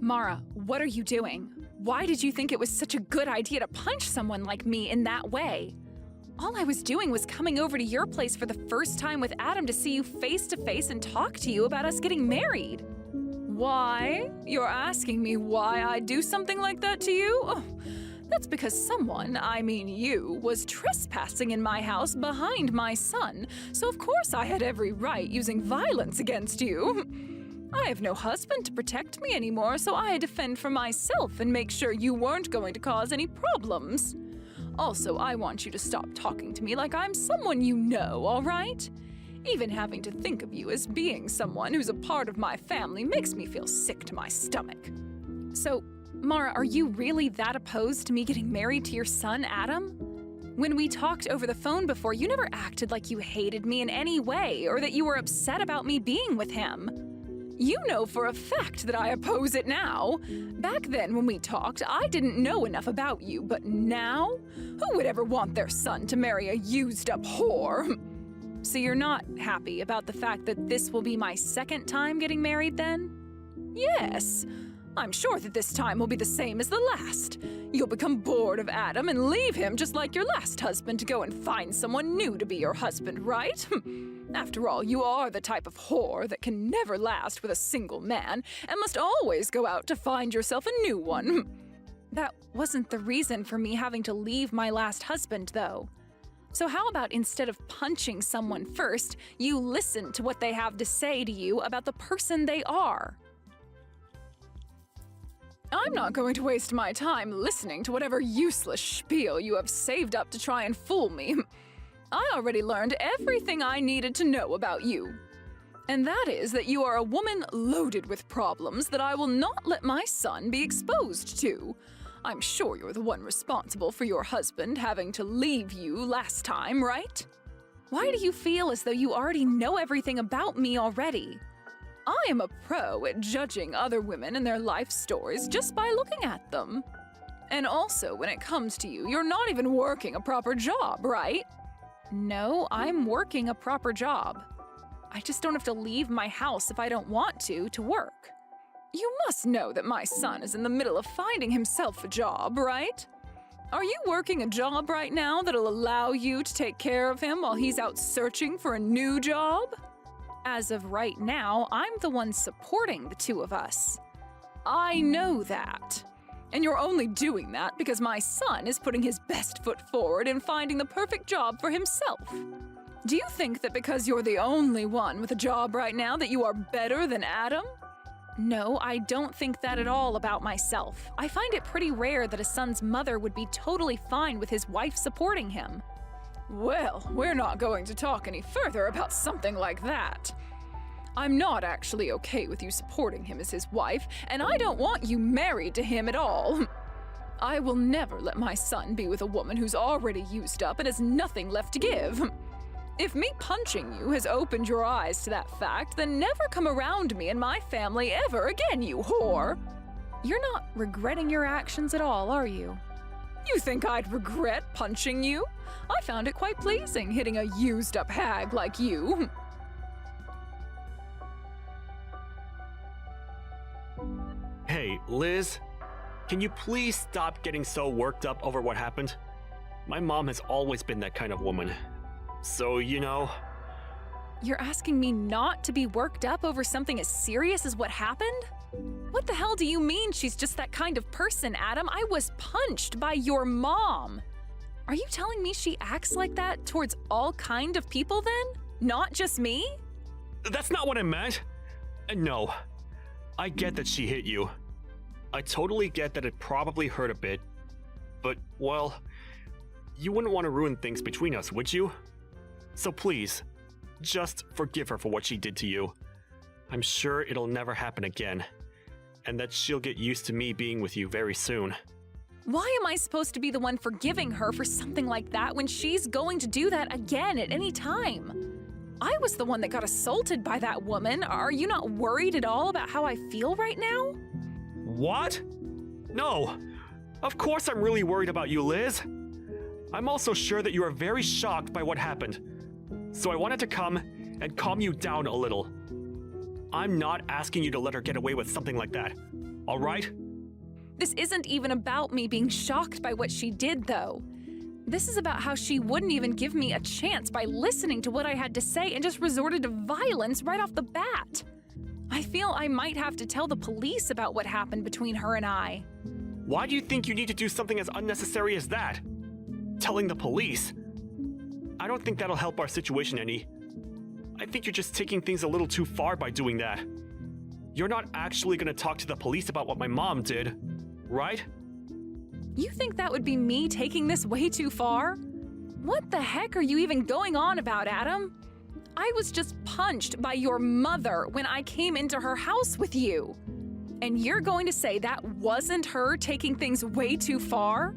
Mara, what are you doing? Why did you think it was such a good idea to punch someone like me in that way? All I was doing was coming over to your place for the first time with Adam to see you face to face and talk to you about us getting married. Why? You're asking me why I'd do something like that to you? Oh, that's because someone, I mean you, was trespassing in my house behind my son, so of course I had every right using violence against you. I have no husband to protect me anymore, so I had to fend for myself and make sure you weren't going to cause any problems. Also, I want you to stop talking to me like I'm someone you know, all right? Even having to think of you as being someone who's a part of my family makes me feel sick to my stomach. So, Mara, are you really that opposed to me getting married to your son, Adam? When we talked over the phone before, you never acted like you hated me in any way or that you were upset about me being with him. You know for a fact that I oppose it now. Back then when we talked, I didn't know enough about you, but now? Who would ever want their son to marry a used-up whore? So you're not happy about the fact that this will be my second time getting married then? Yes. I'm sure that this time will be the same as the last. You'll become bored of Adam and leave him just like your last husband to go and find someone new to be your husband, right? After all, you are the type of whore that can never last with a single man and must always go out to find yourself a new one. That wasn't the reason for me having to leave my last husband, though. So how about instead of punching someone first, you listen to what they have to say to you about the person they are? I'm not going to waste my time listening to whatever useless spiel you have saved up to try and fool me. I already learned everything I needed to know about you. And that is that you are a woman loaded with problems that I will not let my son be exposed to. I'm sure you're the one responsible for your husband having to leave you last time, right? Why do you feel as though you already know everything about me already? I am a pro at judging other women and their life stories just by looking at them. And also, when it comes to you, you're not even working a proper job, right? No, I'm working a proper job. I just don't have to leave my house if I don't want to work. You must know that my son is in the middle of finding himself a job, right? Are you working a job right now that'll allow you to take care of him while he's out searching for a new job? As of right now, I'm the one supporting the two of us. I know that. And you're only doing that because my son is putting his best foot forward in finding the perfect job for himself. Do you think that because you're the only one with a job right now that you are better than Adam? No, I don't think that at all about myself. I find it pretty rare that a son's mother would be totally fine with his wife supporting him. Well, we're not going to talk any further about something like that. I'm not actually okay with you supporting him as his wife, and I don't want you married to him at all. I will never let my son be with a woman who's already used up and has nothing left to give. If me punching you has opened your eyes to that fact, then never come around me and my family ever again, you whore! You're not regretting your actions at all, are you? You think I'd regret punching you? I found it quite pleasing hitting a used-up hag like you. Hey, Liz, can you please stop getting so worked up over what happened? My mom has always been that kind of woman. So, you know... You're asking me not to be worked up over something as serious as what happened? What the hell do you mean she's just that kind of person, Adam? I was punched by your mom. Are you telling me she acts like that towards all kind of people then? Not just me? That's not what I meant. No, I get that she hit you. I totally get that it probably hurt a bit. But, well, you wouldn't want to ruin things between us, would you? So please, just forgive her for what she did to you. I'm sure it'll never happen again, and that she'll get used to me being with you very soon. Why am I supposed to be the one forgiving her for something like that when she's going to do that again at any time? I was the one that got assaulted by that woman. Are you not worried at all about how I feel right now? What? No, of course I'm really worried about you, Liz. I'm also sure that you are very shocked by what happened. So I wanted to come and calm you down a little. I'm not asking you to let her get away with something like that. All right? This isn't even about me being shocked by what she did, though. This is about how she wouldn't even give me a chance by listening to what I had to say and just resorted to violence right off the bat. I feel I might have to tell the police about what happened between her and I. Why do you think you need to do something as unnecessary as that? Telling the police? I don't think that'll help our situation any. I think you're just taking things a little too far by doing that. You're not actually gonna talk to the police about what my mom did, right? You think that would be me taking this way too far? What the heck are you even going on about, Adam? I was just punched by your mother when I came into her house with you. And you're going to say that wasn't her taking things way too far?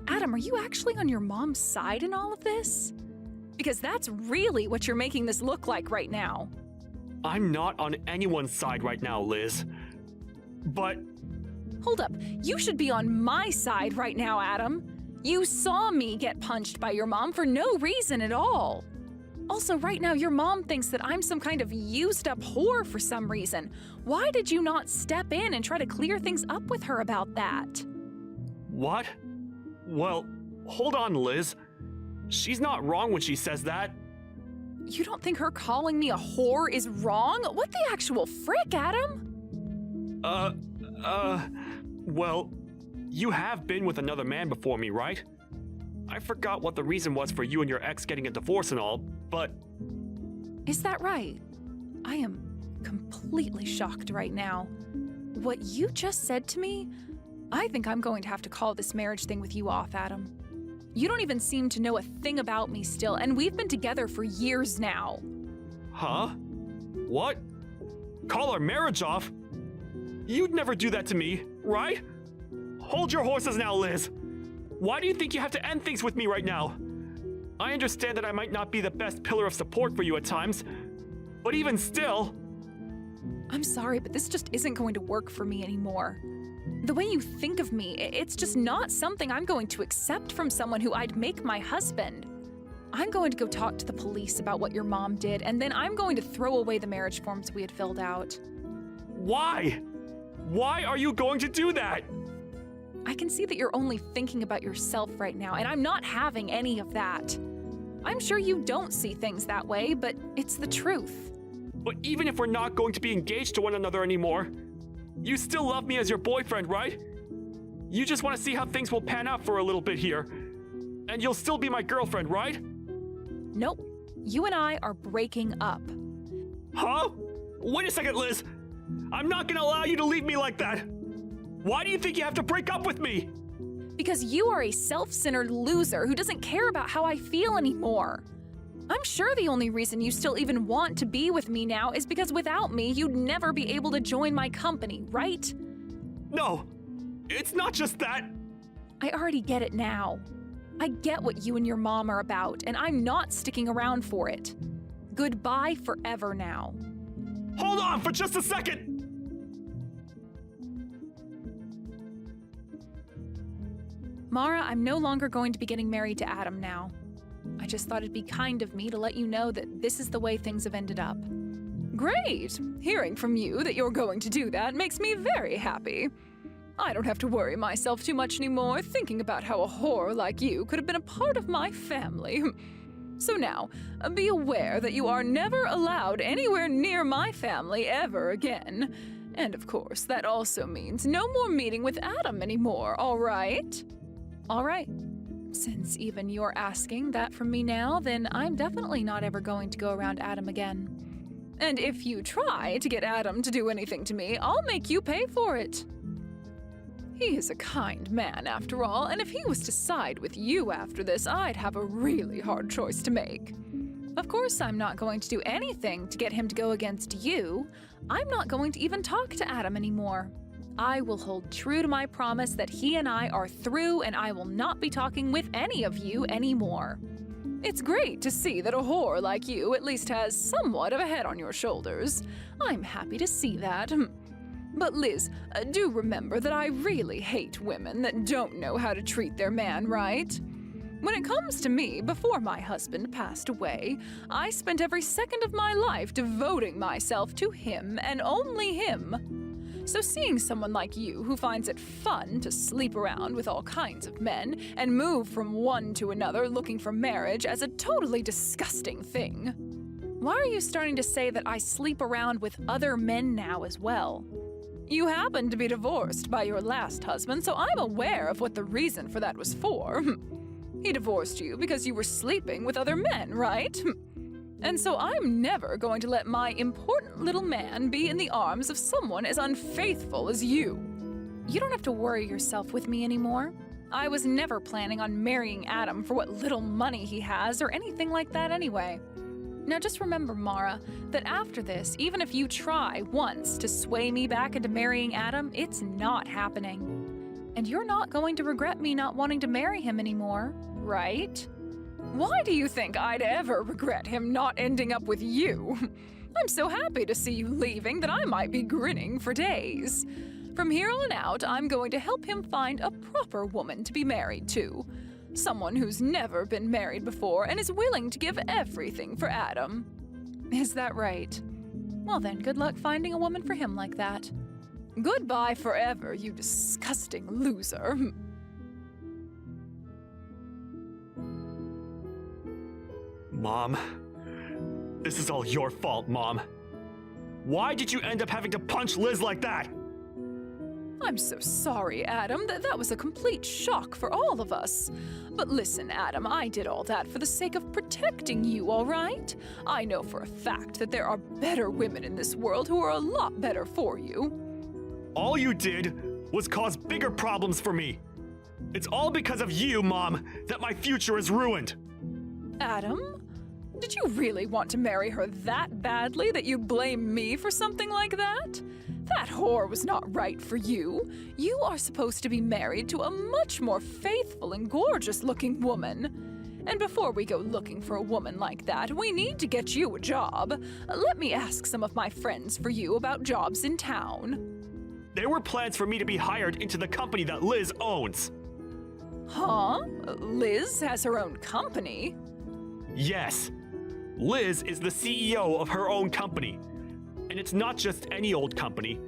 Adam, are you actually on your mom's side in all of this? Because that's really what you're making this look like right now. I'm not on anyone's side right now, Liz. But Hold up, you should be on my side right now, Adam. You saw me get punched by your mom for no reason at all. Also, right now, your mom thinks that I'm some kind of used-up whore for some reason. Why did you not step in and try to clear things up with her about that? what? Well, hold on, Liz. She's not wrong when she says that. You don't think her calling me a whore is wrong? What the actual frick, Adam? Well, you have been with another man before me, right? I forgot what the reason was for you and your ex getting a divorce and all, but... Is that right? I am completely shocked right now. What you just said to me, I think I'm going to have to call this marriage thing with you off, Adam. You don't even seem to know a thing about me still, and we've been together for years now. Huh? What? Call our marriage off? You'd never do that to me, right? Hold your horses now, Liz. Why do you think you have to end things with me right now? I understand that I might not be the best pillar of support for you at times, but even still... I'm sorry, but this just isn't going to work for me anymore. The way you think of me, it's just not something I'm going to accept from someone who I'd make my husband. I'm going to go talk to the police about what your mom did, and then I'm going to throw away the marriage forms we had filled out. Why? Why are you going to do that? I can see that you're only thinking about yourself right now, and I'm not having any of that. I'm sure you don't see things that way, but it's the truth. But even if we're not going to be engaged to one another anymore, you still love me as your boyfriend, right? You just want to see how things will pan out for a little bit here. And you'll still be my girlfriend, right? Nope. You and I are breaking up. Huh? Wait a second, Liz. I'm not gonna allow you to leave me like that. Why do you think you have to break up with me? Because you are a self-centered loser who doesn't care about how I feel anymore. I'm sure the only reason you still even want to be with me now is because without me, you'd never be able to join my company, right? No, it's not just that. I already get it now. I get what you and your mom are about, and I'm not sticking around for it. Goodbye forever now. Hold on for just a second. Mara, I'm no longer going to be getting married to Adam now. I just thought it'd be kind of me to let you know that this is the way things have ended up. Great! Hearing from you that you're going to do that makes me very happy. I don't have to worry myself too much anymore thinking about how a whore like you could have been a part of my family. So now, be aware that you are never allowed anywhere near my family ever again. And of course, that also means no more meeting with Adam anymore, all right? All right. Since even you're asking that from me now, then I'm definitely not ever going to go around Adam again. And if you try to get Adam to do anything to me, I'll make you pay for it. He is a kind man, after all, and if he was to side with you after this, I'd have a really hard choice to make. Of course, I'm not going to do anything to get him to go against you. I'm not going to even talk to Adam anymore. I will hold true to my promise that he and I are through, and I will not be talking with any of you anymore. It's great to see that a whore like you at least has somewhat of a head on your shoulders. I'm happy to see that. But Liz, do remember that I really hate women that don't know how to treat their man right. When it comes to me, before my husband passed away, I spent every second of my life devoting myself to him and only him. So seeing someone like you who finds it fun to sleep around with all kinds of men and move from one to another looking for marriage as a totally disgusting thing. Why are you starting to say that I sleep around with other men now as well? You happened to be divorced by your last husband, so I'm aware of what the reason for that was for. He divorced you because you were sleeping with other men, right? And so I'm never going to let my important little man be in the arms of someone as unfaithful as you. You don't have to worry yourself with me anymore. I was never planning on marrying Adam for what little money he has or anything like that anyway. Now just remember, Mara, that after this, even if you try once to sway me back into marrying Adam, it's not happening. And you're not going to regret me not wanting to marry him anymore, right? Why do you think I'd ever regret him not ending up with you? I'm so happy to see you leaving that I might be grinning for days. From here on out, I'm going to help him find a proper woman to be married to. Someone who's never been married before and is willing to give everything for Adam. Is that right? Well then, good luck finding a woman for him like that. Goodbye forever, you disgusting loser. Mom, this is all your fault, Mom. Why did you end up having to punch Liz like that? I'm so sorry, Adam. That was a complete shock for all of us. But listen, Adam, I did all that for the sake of protecting you, all right? I know for a fact that there are better women in this world who are a lot better for you. All you did was cause bigger problems for me. It's all because of you, Mom, that my future is ruined. Adam? Did you really want to marry her that badly that you'd blame me for something like that? That whore was not right for you. You are supposed to be married to a much more faithful and gorgeous-looking woman. And before we go looking for a woman like that, we need to get you a job. Let me ask some of my friends for you about jobs in town. There were plans for me to be hired into the company that Liz owns. Huh? Liz has her own company? Yes. Liz is the CEO of her own company. And it's not just any old company,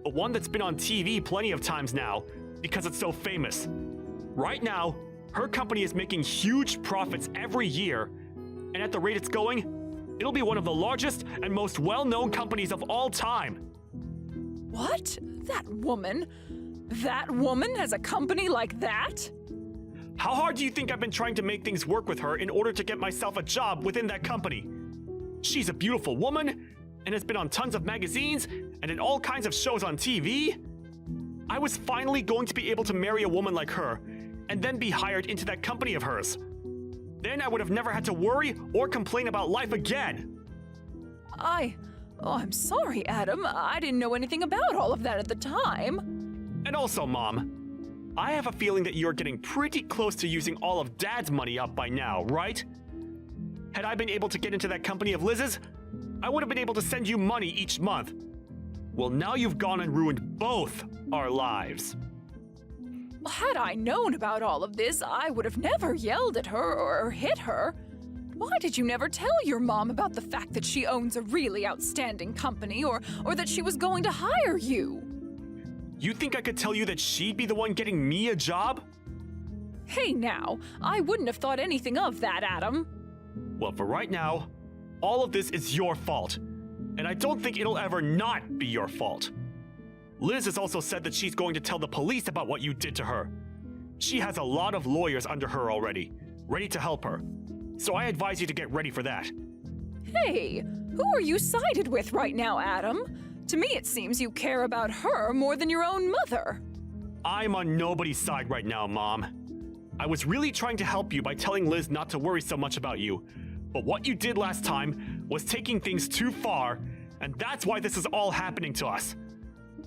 but one that's been on TV plenty of times now because it's so famous. Right now, her company is making huge profits every year, and at the rate it's going, it'll be one of the largest and most well-known companies of all time. What? That woman? That woman has a company like that? How hard do you think I've been trying to make things work with her in order to get myself a job within that company? She's a beautiful woman, and has been on tons of magazines and in all kinds of shows on TV. I was finally going to be able to marry a woman like her, and then be hired into that company of hers. Then I would have never had to worry or complain about life again. I'm sorry, Adam. I didn't know anything about all of that at the time. And also, Mom, I have a feeling that you're getting pretty close to using all of Dad's money up by now, right? Had I been able to get into that company of Liz's, I would have been able to send you money each month. Well, now you've gone and ruined both our lives. Well, had I known about all of this, I would have never yelled at her or hit her. Why did you never tell your mom about the fact that she owns a really outstanding company or that she was going to hire you? You think I could tell you that she'd be the one getting me a job? Hey now, I wouldn't have thought anything of that, Adam. Well, for right now, all of this is your fault, and I don't think it'll ever not be your fault. Liz has also said that she's going to tell the police about what you did to her. She has a lot of lawyers under her already, ready to help her. So I advise you to get ready for that. Hey, who are you sided with right now, Adam? To me, it seems you care about her more than your own mother. I'm on nobody's side right now, Mom. I was really trying to help you by telling Liz not to worry so much about you. But what you did last time was taking things too far, and that's why this is all happening to us.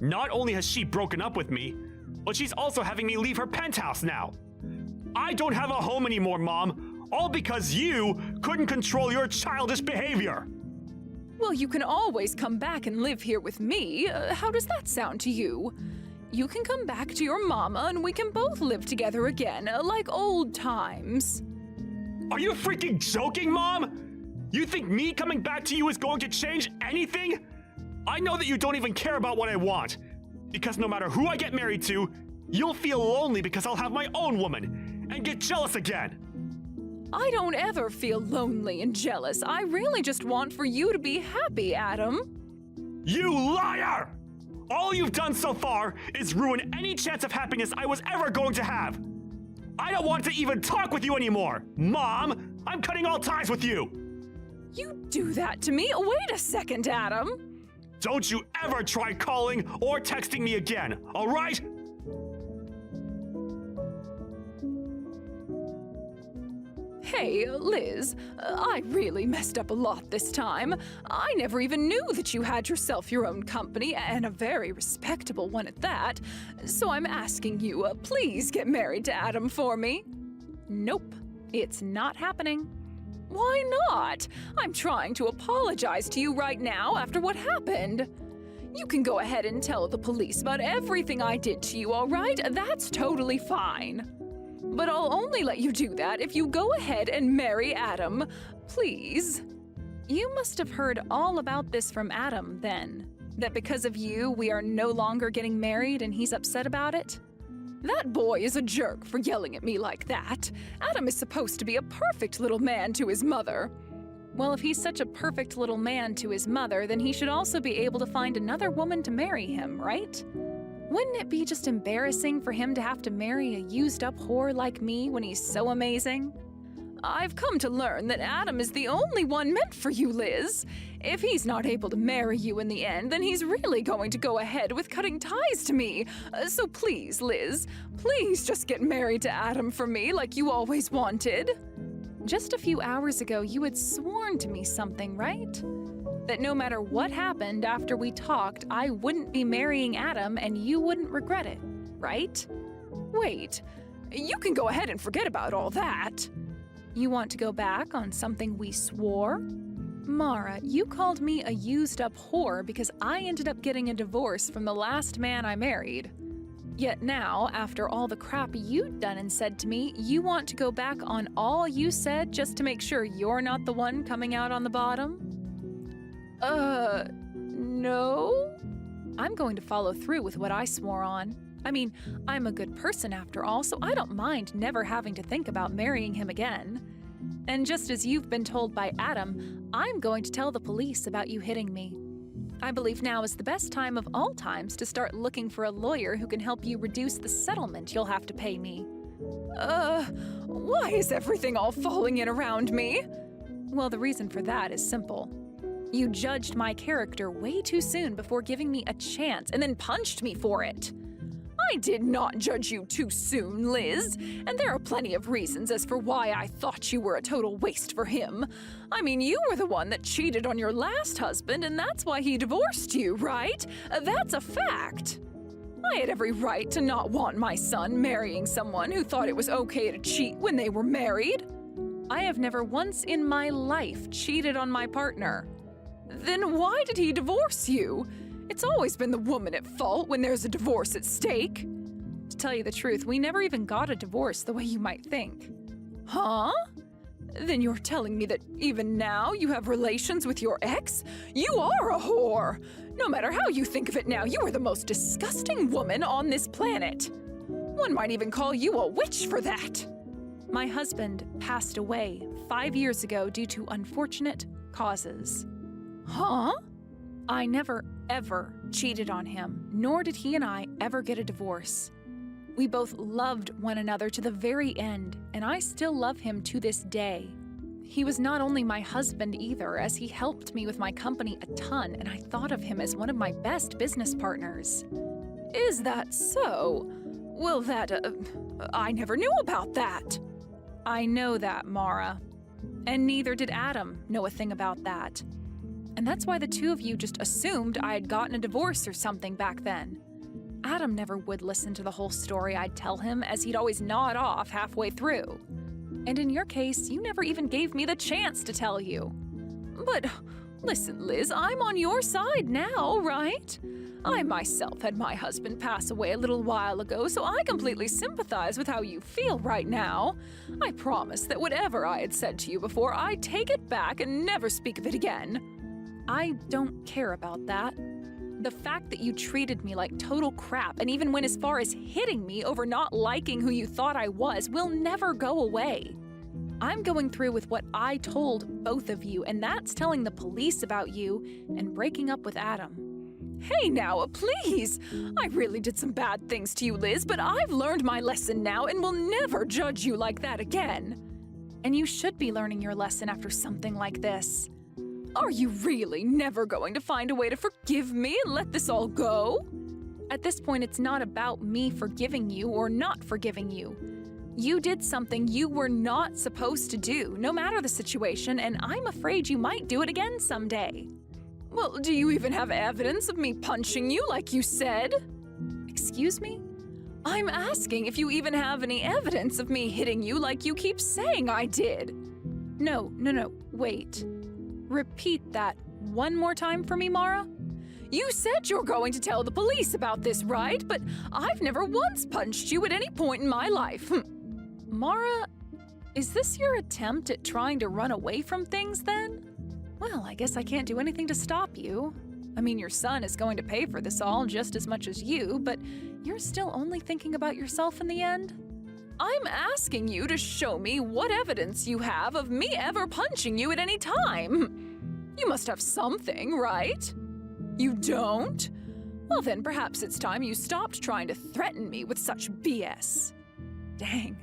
Not only has she broken up with me, but she's also having me leave her penthouse now. I don't have a home anymore, Mom, all because you couldn't control your childish behavior. Well, you can always come back and live here with me. How does that sound to you? you can come back to your mama and we can both live together again, like old times. Are you freaking joking, Mom? You think me coming back to you is going to change anything? I know that you don't even care about what I want. Because no matter who I get married to, you'll feel lonely because I'll have my own woman and get jealous again. I don't ever feel lonely and jealous. I really just want for you to be happy, Adam. You liar! All you've done so far is ruin any chance of happiness I was ever going to have. I don't want to even talk with you anymore. Mom, I'm cutting all ties with you. You do that to me? Wait a second, Adam. Don't you ever try calling or texting me again, all right? Hey, Liz, I really messed up a lot this time. I never even knew that you had yourself your own company, and a very respectable one at that. So I'm asking you, please get married to Adam for me. Nope, it's not happening. Why not? I'm trying to apologize to you right now after what happened. You can go ahead and tell the police about everything I did to you, all right? That's totally fine. But I'll only let you do that if you go ahead and marry Adam, please. You must have heard all about this from Adam, then. That because of you, we are no longer getting married and he's upset about it? That boy is a jerk for yelling at me like that. Adam is supposed to be a perfect little man to his mother. Well, if he's such a perfect little man to his mother, then he should also be able to find another woman to marry him, right? Wouldn't it be just embarrassing for him to have to marry a used-up whore like me when he's so amazing? I've come to learn that Adam is the only one meant for you, Liz. If he's not able to marry you in the end, then he's really going to go ahead with cutting ties to me. So please, Liz, please just get married to Adam for me like you always wanted. Just a few hours ago, you had sworn to me something, right? That no matter what happened after we talked, I wouldn't be marrying Adam and you wouldn't regret it, right? Wait, you can go ahead and forget about all that. You want to go back on something we swore? Mara, you called me a used-up whore because I ended up getting a divorce from the last man I married. Yet now, after all the crap you'd done and said to me, you want to go back on all you said just to make sure you're not the one coming out on the bottom? No? I'm going to follow through with what I swore on. I mean, I'm a good person after all, so I don't mind never having to think about marrying him again. And just as you've been told by Adam, I'm going to tell the police about you hitting me. I believe now is the best time of all times to start looking for a lawyer who can help you reduce the settlement you'll have to pay me. Why is everything all falling in around me? Well, the reason for that is simple. You judged my character way too soon before giving me a chance and then punched me for it. I did not judge you too soon, Liz, and there are plenty of reasons as for why I thought you were a total waste for him. I mean, you were the one that cheated on your last husband, and that's why he divorced you, right? That's a fact. I had every right to not want my son marrying someone who thought it was okay to cheat when they were married. I have never once in my life cheated on my partner. Then why did he divorce you? It's always been the woman at fault when there's a divorce at stake. To tell you the truth, we never even got a divorce the way you might think. Huh? Then you're telling me that even now you have relations with your ex? You are a whore! No matter how you think of it now, you are the most disgusting woman on this planet. One might even call you a witch for that. My husband passed away 5 years ago due to unfortunate causes. Huh? I never, ever cheated on him, nor did he and I ever get a divorce. We both loved one another to the very end, and I still love him to this day. He was not only my husband either, as he helped me with my company a ton, and I thought of him as one of my best business partners. Is that so? Well, I never knew about that. I know that, Mara. And neither did Adam know a thing about that. And that's why the two of you just assumed I had gotten a divorce or something back then. Adam never would listen to the whole story I'd tell him, as he'd always nod off halfway through. And in your case, you never even gave me the chance to tell you. But listen, Liz, I'm on your side now, right? I myself had my husband pass away a little while ago, so I completely sympathize with how you feel right now. I promise that whatever I had said to you before, I take it back and never speak of it again. I don't care about that. The fact that you treated me like total crap and even went as far as hitting me over not liking who you thought I was will never go away. I'm going through with what I told both of you, and that's telling the police about you and breaking up with Adam. Hey now, please! I really did some bad things to you, Liz, but I've learned my lesson now and will never judge you like that again. And you should be learning your lesson after something like this. Are you really never going to find a way to forgive me and let this all go? At this point, it's not about me forgiving you or not forgiving you. You did something you were not supposed to do, no matter the situation, and I'm afraid you might do it again someday. Well, do you even have evidence of me punching you like you said? Excuse me? I'm asking if you even have any evidence of me hitting you like you keep saying I did. No, wait. Repeat that one more time for me, Mara. You said you're going to tell the police about this, right? But I've never once punched you at any point in my life. Mara, is this your attempt at trying to run away from things then? Well, I guess I can't do anything to stop you. I mean, your son is going to pay for this all just as much as you, but you're still only thinking about yourself in the end? I'm asking you to show me what evidence you have of me ever punching you at any time. You must have something, right? You don't? Well, then perhaps it's time you stopped trying to threaten me with such BS. Dang,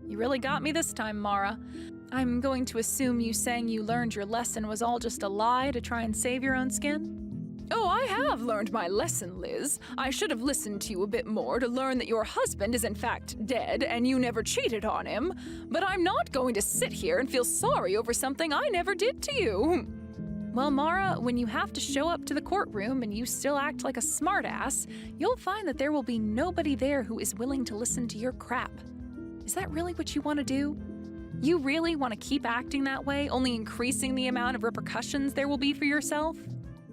you really got me this time, Mara. I'm going to assume you saying you learned your lesson was all just a lie to try and save your own skin? Oh, I have learned my lesson, Liz. I should have listened to you a bit more to learn that your husband is in fact dead and you never cheated on him. But I'm not going to sit here and feel sorry over something I never did to you. Well, Mara, when you have to show up to the courtroom and you still act like a smartass, you'll find that there will be nobody there who is willing to listen to your crap. Is that really what you want to do? You really want to keep acting that way, only increasing the amount of repercussions there will be for yourself?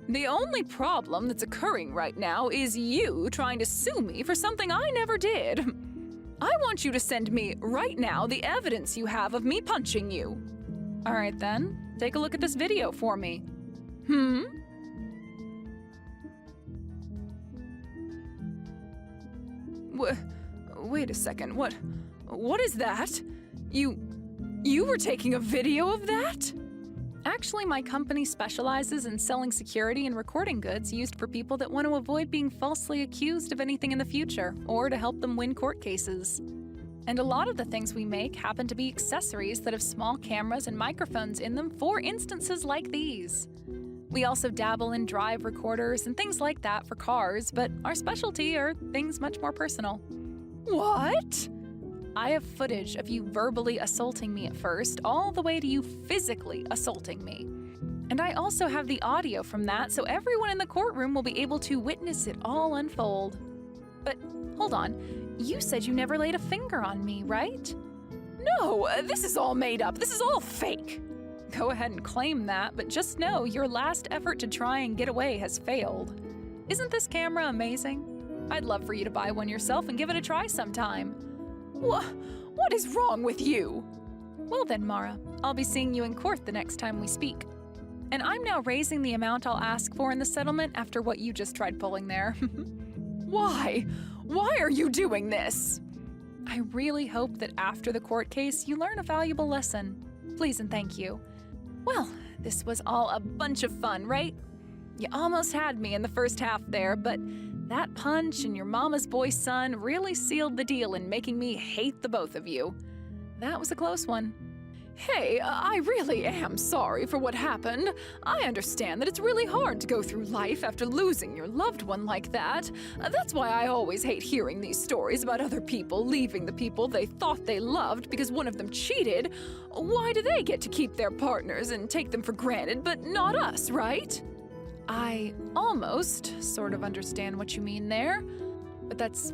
The only problem that's occurring right now is you trying to sue me for something I never did. I want you to send me, right now, the evidence you have of me punching you. All right then, take a look at this video for me. Wait a second, what is that? You were taking a video of that? Actually, my company specializes in selling security and recording goods used for people that want to avoid being falsely accused of anything in the future, or to help them win court cases. And a lot of the things we make happen to be accessories that have small cameras and microphones in them for instances like these. We also dabble in drive recorders and things like that for cars, but our specialty are things much more personal. What? I have footage of you verbally assaulting me at first, all the way to you physically assaulting me. And I also have the audio from that, so everyone in the courtroom will be able to witness it all unfold. But hold on, you said you never laid a finger on me, right? No, this is all made up. This is all fake. Go ahead and claim that, but just know your last effort to try and get away has failed. Isn't this camera amazing? I'd love for you to buy one yourself and give it a try sometime. What is wrong with you? Well then, Mara, I'll be seeing you in court the next time we speak. And I'm now raising the amount I'll ask for in the settlement after what you just tried pulling there. Why? Why are you doing this? I really hope that after the court case, you learn a valuable lesson. Please and thank you. Well, this was all a bunch of fun, right? You almost had me in the first half there, but that punch and your mama's boy son really sealed the deal in making me hate the both of you. That was a close one. Hey, I really am sorry for what happened. I understand that it's really hard to go through life after losing your loved one like that. That's why I always hate hearing these stories about other people leaving the people they thought they loved because one of them cheated. Why do they get to keep their partners and take them for granted, but not us, right? I almost sort of understand what you mean there, but that's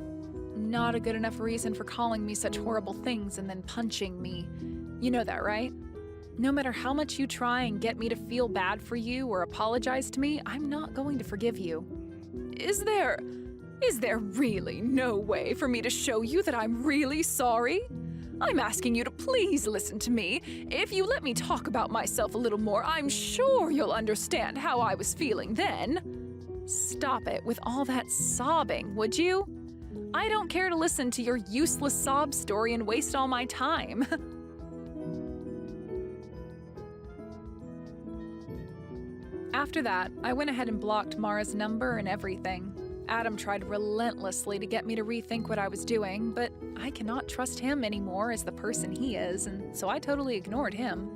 not a good enough reason for calling me such horrible things and then punching me. You know that, right? No matter how much you try and get me to feel bad for you or apologize to me, I'm not going to forgive you. Is there really no way for me to show you that I'm really sorry? I'm asking you to please listen to me. If you let me talk about myself a little more, I'm sure you'll understand how I was feeling then. Stop it with all that sobbing, would you? I don't care to listen to your useless sob story and waste all my time. After that, I went ahead and blocked Mara's number and everything. Adam tried relentlessly to get me to rethink what I was doing, but I cannot trust him anymore as the person he is, and so I totally ignored him.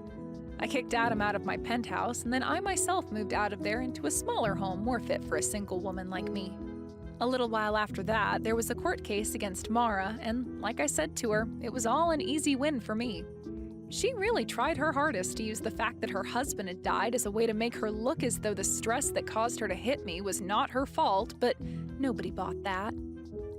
I kicked Adam out of my penthouse, and then I myself moved out of there into a smaller home more fit for a single woman like me. A little while after that, there was a court case against Mara, and like I said to her, it was all an easy win for me. She really tried her hardest to use the fact that her husband had died as a way to make her look as though the stress that caused her to hit me was not her fault, but nobody bought that.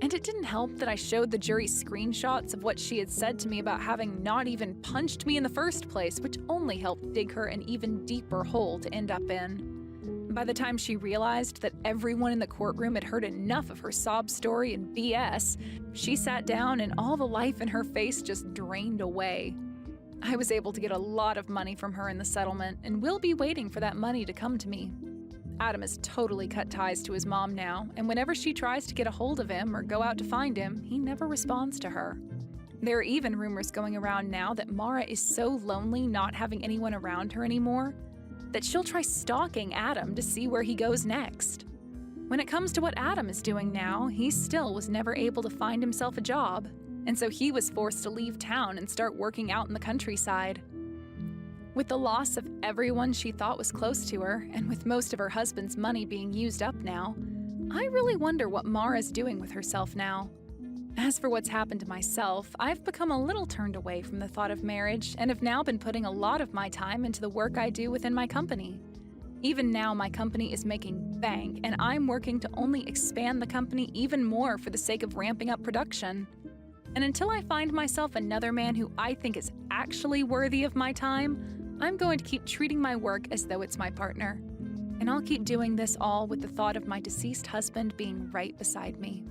And it didn't help that I showed the jury screenshots of what she had said to me about having not even punched me in the first place, which only helped dig her an even deeper hole to end up in. By the time she realized that everyone in the courtroom had heard enough of her sob story and BS, she sat down and all the life in her face just drained away. I was able to get a lot of money from her in the settlement and will be waiting for that money to come to me. Adam has totally cut ties to his mom now, and whenever she tries to get a hold of him or go out to find him, he never responds to her. There are even rumors going around now that Mara is so lonely not having anyone around her anymore that she'll try stalking Adam to see where he goes next. When it comes to what Adam is doing now, he still was never able to find himself a job, and so he was forced to leave town and start working out in the countryside. With the loss of everyone she thought was close to her, and with most of her husband's money being used up now, I really wonder what Mara's doing with herself now. As for what's happened to myself, I've become a little turned away from the thought of marriage and have now been putting a lot of my time into the work I do within my company. Even now, my company is making bank, and I'm working to only expand the company even more for the sake of ramping up production. And until I find myself another man who I think is actually worthy of my time, I'm going to keep treating my work as though it's my partner. And I'll keep doing this all with the thought of my deceased husband being right beside me.